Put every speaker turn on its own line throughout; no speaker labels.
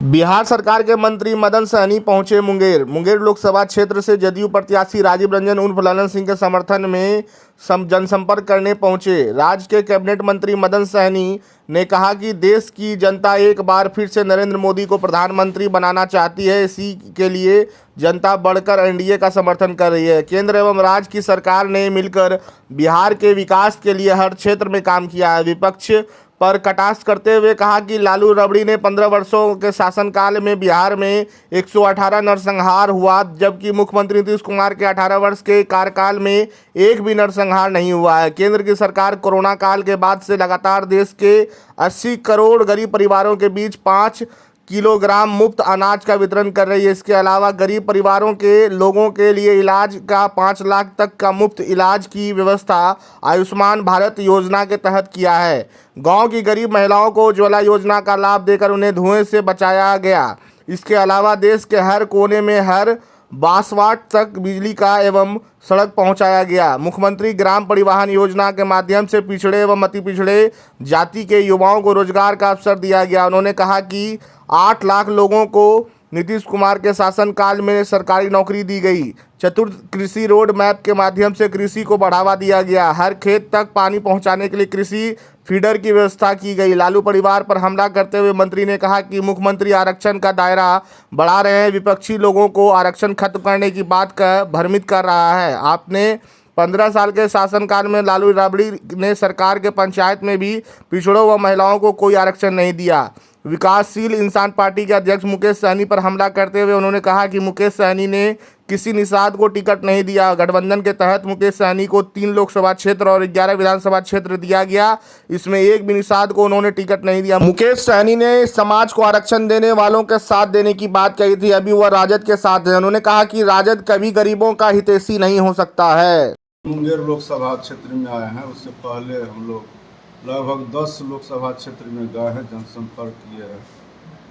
बिहार सरकार के मंत्री मदन सहनी पहुंचे मुंगेर। मुंगेर लोकसभा क्षेत्र से जदयू प्रत्याशी राजीव रंजन उर्फ ललन सिंह के समर्थन में जनसंपर्क करने पहुंचे। राज्य के कैबिनेट मंत्री मदन सहनी ने कहा कि देश की जनता एक बार फिर से नरेंद्र मोदी को प्रधानमंत्री बनाना चाहती है। इसी के लिए जनता बढ़कर एनडीए का समर्थन कर रही है। केंद्र एवं राज्य की सरकार ने मिलकर बिहार के विकास के लिए हर क्षेत्र में काम किया है। विपक्ष पर कटाक्ष करते हुए कहा कि लालू रबड़ी ने 15 वर्षों के शासनकाल में बिहार में 118 नरसंहार हुआ, जबकि मुख्यमंत्री नीतीश कुमार के 18 वर्ष के कार्यकाल में एक भी नरसंहार नहीं हुआ है। केंद्र की सरकार कोरोना काल के बाद से लगातार देश के 80 करोड़ गरीब परिवारों के बीच 5 किलोग्राम मुफ्त अनाज का वितरण कर रही है। इसके अलावा गरीब परिवारों के लोगों के लिए इलाज का 5 लाख तक का मुफ्त इलाज की व्यवस्था आयुष्मान भारत योजना के तहत किया है। गांव की गरीब महिलाओं को उज्ज्वला योजना का लाभ देकर उन्हें धुएं से बचाया गया। इसके अलावा देश के हर कोने में हर 22 वाट तक बिजली का एवं सड़क पहुंचाया गया। मुख्यमंत्री ग्राम परिवहन योजना के माध्यम से पिछड़े एवं अति पिछड़े जाति के युवाओं को रोजगार का अवसर दिया गया। उन्होंने कहा कि 8 लाख लोगों को नीतीश कुमार के शासनकाल में सरकारी नौकरी दी गई। चतुर्थ कृषि रोड मैप के माध्यम से कृषि को बढ़ावा दिया गया। हर खेत तक पानी पहुंचाने के लिए कृषि फीडर की व्यवस्था की गई। लालू परिवार पर हमला करते हुए मंत्री ने कहा कि मुख्यमंत्री आरक्षण का दायरा बढ़ा रहे हैं। विपक्षी लोगों को आरक्षण खत्म करने की बात का भ्रमित कर रहा है। आपने 15 साल के शासनकाल में लालू राबड़ी ने सरकार के पंचायत में भी पिछड़ों व महिलाओं को कोई आरक्षण नहीं दिया। विकासशील इंसान पार्टी के अध्यक्ष मुकेश सहनी पर हमला करते हुए उन्होंने कहा कि मुकेश सहनी ने किसी निषाद को टिकट नहीं दिया। गठबंधन के तहत मुकेश सहनी को 3 लोकसभा क्षेत्र और 11 विधानसभा क्षेत्र दिया गया। इसमें एक भी निषाद को उन्होंने टिकट नहीं दिया। मुकेश सहनी ने समाज को आरक्षण देने वालों के साथ देने की बात कही थी। अभी वह राजद के साथ है। उन्होंने कहा कि राजद कभी गरीबों का हितैषी नहीं हो सकता है।
मुंगेर लोकसभा क्षेत्र में आए हैं। उससे पहले हम लोग लगभग 10 लोकसभा क्षेत्र में गए हैं, जनसंपर्क किए हैं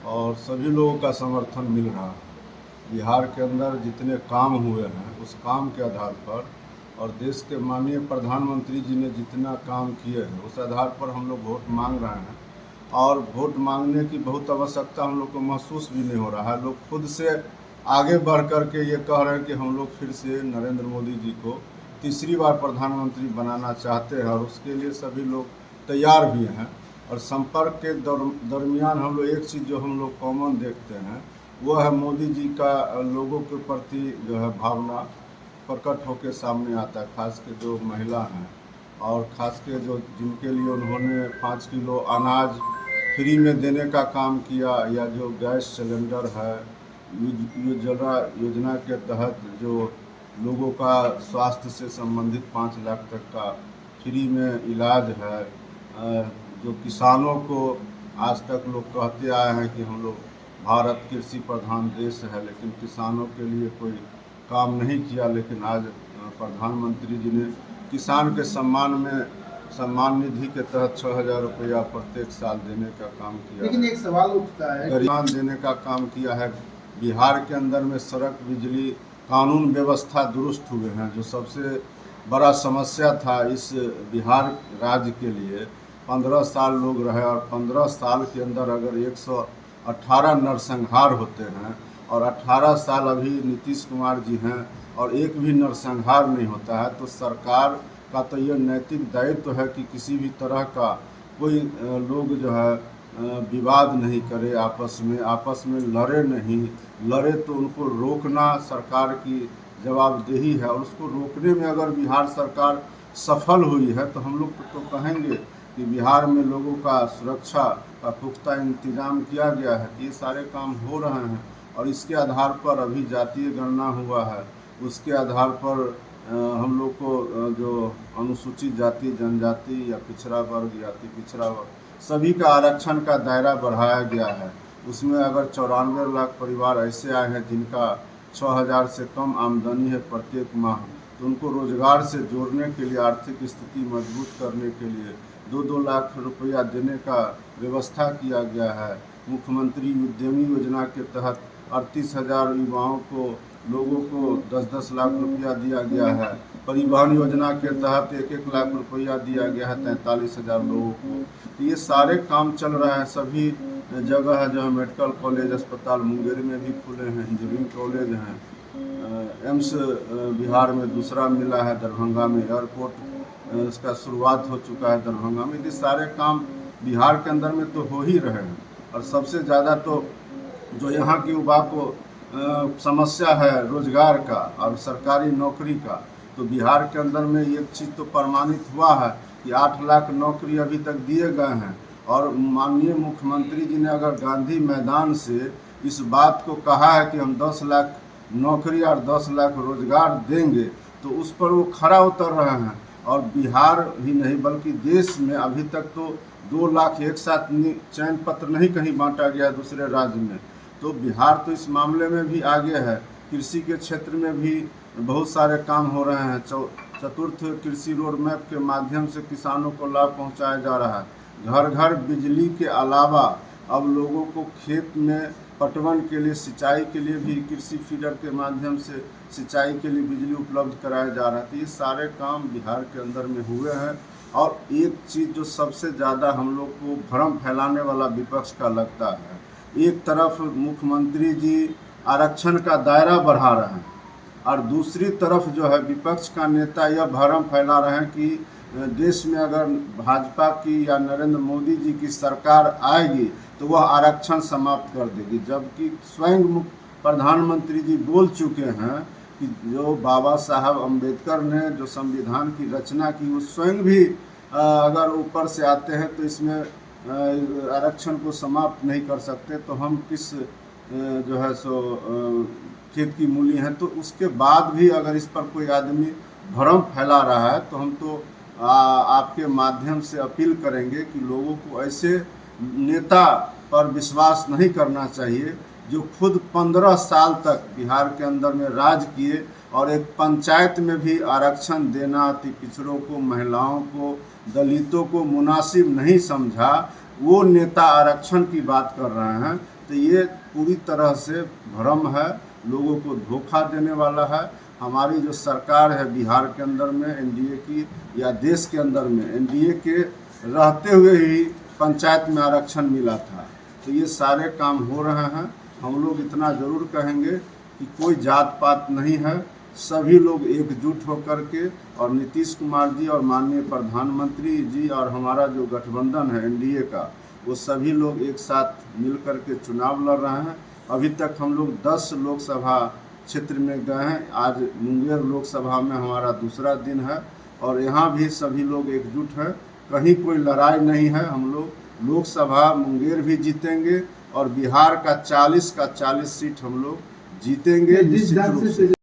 और सभी लोगों का समर्थन मिल रहा है। बिहार के अंदर जितने काम हुए हैं उस काम के आधार पर और देश के माननीय प्रधानमंत्री जी ने जितना काम किए हैं उस आधार पर हम लोग वोट मांग रहे हैं और वोट मांगने की बहुत आवश्यकता हम लोग को महसूस भी नहीं हो रहा है। लोग खुद से आगे बढ़ कर के ये कह रहे हैं कि हम लोग फिर से नरेंद्र मोदी जी को तीसरी बार प्रधानमंत्री बनाना चाहते हैं और उसके लिए सभी लोग तैयार भी हैं। और संपर्क के दरमियान हम लोग एक चीज़ जो हम लोग कॉमन देखते हैं वो है मोदी जी का लोगों के प्रति जो है भावना प्रकट होकर सामने आता है। खास के जो महिला हैं और ख़ास के जो जिनके लिए उन्होंने 5 किलो अनाज फ्री में देने का काम किया, या जो गैस सिलेंडर है उज्ज्वला योजना के तहत जो लोगों का स्वास्थ्य से संबंधित 5 लाख तक का फ्री में इलाज है। जो किसानों को आज तक लोग कहते आए हैं कि हम लोग भारत कृषि प्रधान देश है, लेकिन किसानों के लिए कोई काम नहीं किया। लेकिन आज प्रधानमंत्री जी ने किसान के सम्मान निधि के तहत 6,000 रुपया प्रत्येक साल देने का काम किया।
लेकिन एक सवाल उठता है,
गरीब देने का काम किया है। बिहार के अंदर में सड़क, बिजली, कानून व्यवस्था दुरुस्त हुए हैं। जो सबसे बड़ा समस्या था इस बिहार राज्य के लिए, 15 साल लोग रहे और 15 साल के अंदर अगर 118 नरसंहार होते हैं और 18 साल अभी नीतीश कुमार जी हैं और एक भी नरसंहार नहीं होता है, तो सरकार का तो ये नैतिक दायित्व है कि किसी भी तरह का कोई लोग जो है विवाद नहीं करे, आपस में लड़े नहीं। लड़े तो उनको रोकना सरकार की जवाबदेही है और उसको रोकने में अगर बिहार सरकार सफल हुई है तो हम लोग तो कहेंगे कि बिहार में लोगों का सुरक्षा का पुख्ता इंतजाम किया गया है। ये सारे काम हो रहे हैं और इसके आधार पर अभी जातीय गणना हुआ है। उसके आधार पर हम लोग को जो अनुसूचित जाति, जनजाति या पिछड़ा वर्ग, जाति पिछड़ा वर्ग सभी का आरक्षण का दायरा बढ़ाया गया है। उसमें अगर 94 लाख परिवार ऐसे आए हैं जिनका 6,000 से कम आमदनी है प्रत्येक माह, तो उनको रोजगार से जोड़ने के लिए, आर्थिक स्थिति मजबूत करने के लिए 2-2 लाख रुपया देने का व्यवस्था किया गया है। मुख्यमंत्री उद्यमी योजना के तहत 38,000 युवाओं को, लोगों को 10-10 लाख रुपया दिया गया है। परिवहन योजना के तहत 1-1 लाख रुपया दिया गया है 43,000 लोगों को। तो ये सारे काम चल रहे हैं। सभी जगह जो है मेडिकल कॉलेज अस्पताल मुंगेर में भी खुले हैं, इंजीनियरिंग कॉलेज हैं, एम्स बिहार में दूसरा मिला है, दरभंगा में एयरपोर्ट इसका शुरुआत हो चुका है दरभंगा में। ये सारे काम बिहार के अंदर में तो हो ही रहे हैं। और सबसे ज़्यादा तो जो यहाँ की युवा को समस्या है रोजगार का और सरकारी नौकरी का, तो बिहार के अंदर में एक चीज़ तो प्रमाणित हुआ है कि 8 लाख नौकरी अभी तक दिए गए हैं। और माननीय मुख्यमंत्री जी ने अगर गांधी मैदान से इस बात को कहा है कि हम 10 लाख नौकरी और 10 लाख रोजगार देंगे, तो उस पर वो खरा उतर रहे हैं। और बिहार ही नहीं बल्कि देश में अभी तक तो 2 लाख एक साथ चयन पत्र नहीं कहीं बांटा गया दूसरे राज्य में। तो बिहार तो इस मामले में भी आगे है। कृषि के क्षेत्र में भी बहुत सारे काम हो रहे हैं। चतुर्थ कृषि रोड मैप के माध्यम से किसानों को लाभ पहुंचाया जा रहा है। घर घर बिजली के अलावा अब लोगों को खेत में पटवन के लिए, सिंचाई के लिए भी कृषि फीडर के माध्यम से सिंचाई के लिए बिजली उपलब्ध कराया जा रहा है। तो ये सारे काम बिहार के अंदर में हुए हैं। और एक चीज़ जो सबसे ज़्यादा हम लोग को भ्रम फैलाने वाला विपक्ष का लगता है, एक तरफ मुख्यमंत्री जी आरक्षण का दायरा बढ़ा रहे हैं और दूसरी तरफ जो है विपक्ष का नेता यह भ्रम फैला रहे हैं कि देश में अगर भाजपा की या नरेंद्र मोदी जी की सरकार आएगी तो वह आरक्षण समाप्त कर देगी। जबकि स्वयं प्रधानमंत्री जी बोल चुके हैं कि जो बाबा साहब अम्बेडकर ने जो संविधान की रचना की, वो स्वयं भी अगर ऊपर से आते हैं तो इसमें आरक्षण को समाप्त नहीं कर सकते। तो हम किस जो है सो खेत की मूली हैं। तो उसके बाद भी अगर इस पर कोई आदमी भ्रम फैला रहा है तो हम तो आपके माध्यम से अपील करेंगे कि लोगों को ऐसे नेता पर विश्वास नहीं करना चाहिए जो खुद 15 साल तक बिहार के अंदर में राज किए और एक पंचायत में भी आरक्षण देना अति पिछड़ों को, महिलाओं को, दलितों को मुनासिब नहीं समझा, वो नेता आरक्षण की बात कर रहे हैं। तो ये पूरी तरह से भ्रम है, लोगों को धोखा देने वाला है। हमारी जो सरकार है बिहार के अंदर में एनडीए की, या देश के अंदर में एनडीए के रहते हुए ही पंचायत में आरक्षण मिला था। तो ये सारे काम हो रहे हैं। हम लोग इतना ज़रूर कहेंगे कि कोई जात पात नहीं है, सभी लोग एकजुट होकर के, और नीतीश कुमार जी और माननीय प्रधानमंत्री जी और हमारा जो गठबंधन है एनडीए का, वो सभी लोग एक साथ मिल कर के चुनाव लड़ रहे हैं। अभी तक हम लोग 10 लोकसभा क्षेत्र में गए हैं। आज मुंगेर लोकसभा में हमारा दूसरा दिन है और यहाँ भी सभी लोग एकजुट हैं। कहीं कोई लड़ाई नहीं है। हम लोग लोकसभा मुंगेर भी जीतेंगे और बिहार का 40 सीट हम लोग जीतेंगे निश्चित रूप से।